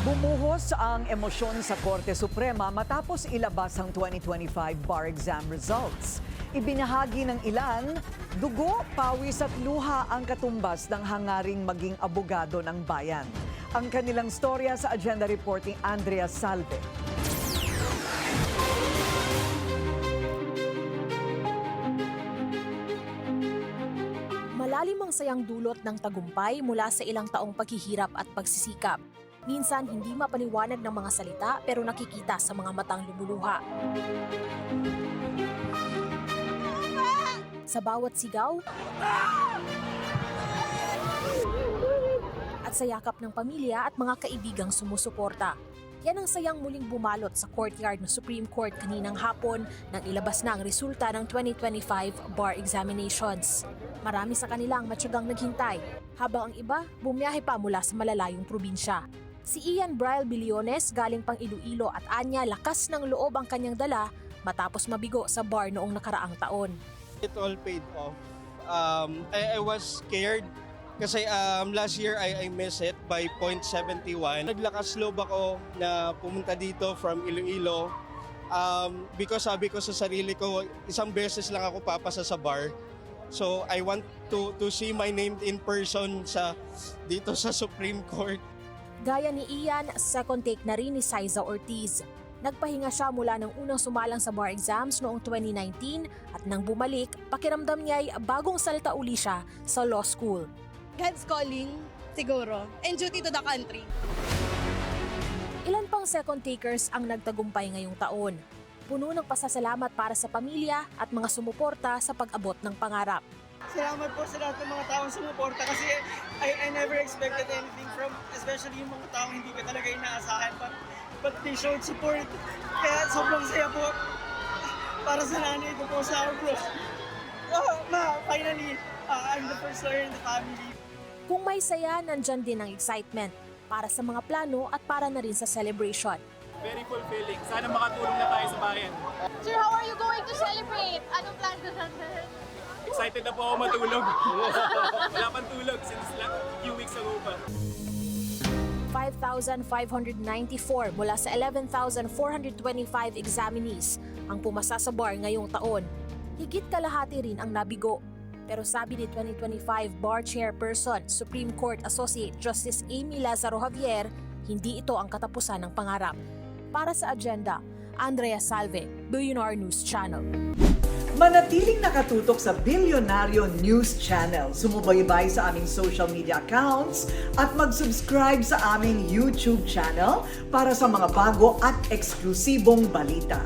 Bumuhos ang emosyon sa Korte Suprema matapos ilabas ang 2025 bar exam results. Ibinahagi ng ilan, dugo, pawis at luha ang katumbas ng hangaring maging abogado ng bayan. Ang kanilang storya sa Agenda Reporting Andrea Salve. Malalim ang sayang dulot ng tagumpay mula sa ilang taong paghihirap at pagsisikap. Minsan hindi mapaliwanag ng mga salita pero nakikita sa mga matang lumuluha. Sa bawat sigaw at sa yakap ng pamilya at mga kaibigang sumusuporta. Yan ang sayang muling bumalot sa courtyard ng Supreme Court kaninang hapon nang ilabas na ang resulta ng 2025 bar examinations. Marami sa kanila ang matyagang naghintay, habang ang iba bumiyahe pa mula sa malalayong probinsya. Si Ian Braille Biliones galing pang Iloilo at anya lakas ng loob ang kanyang dala matapos mabigo sa bar noong nakaraang taon. It all paid off. I was scared kasi last year I missed it by 0.71. Naglakas loob ako na pumunta dito from Iloilo because sabi ko sa sarili ko, isang beses lang ako papasa sa bar. So I want to see my name in person dito sa Supreme Court. Gaya ni Ian, second take na rin ni Saiza Ortiz. Nagpahinga siya mula ng unang sumalang sa bar exams noong 2019 at nang bumalik, pakiramdam niya ay bagong salta uli siya sa law school. God's calling, siguro, and duty to the country. Ilan pang second takers ang nagtagumpay ngayong taon. Puno ng pasasalamat para sa pamilya at mga sumuporta sa pag-abot ng pangarap. Salamat po sa lahat ng mga taong sumuporta kasi I never expected anything from, especially yung mga taong hindi ka talaga inaasahan, but they showed support. Kaya sobrang saya po para sa nanay ko po sa bro. Finally, I'm the first lawyer in the family. Kung may saya, nandyan din ang excitement para sa mga plano at para na rin sa celebration. Very fulfilling. Sana makatulong na tayo sa bayan. Sir, how are you going to celebrate? Anong plan ko natin? Excited na po ako matulog. Wala pang tulog since few weeks ago pa. 5,594 mula sa 11,425 examinees ang pumasa sa bar ngayong taon. Higit kalahati rin ang nabigo. Pero sabi ni 2025 Bar Chairperson, Supreme Court Associate Justice Amy Lazaro Javier, hindi ito ang katapusan ng pangarap. Para sa Agenda, Andrea Salve, Billionaire News Channel. Manatiling nakatutok sa Bilyonaryo News Channel. Sumubaybay sa aming social media accounts at mag-subscribe sa aming YouTube channel para sa mga bago at eksklusibong balita.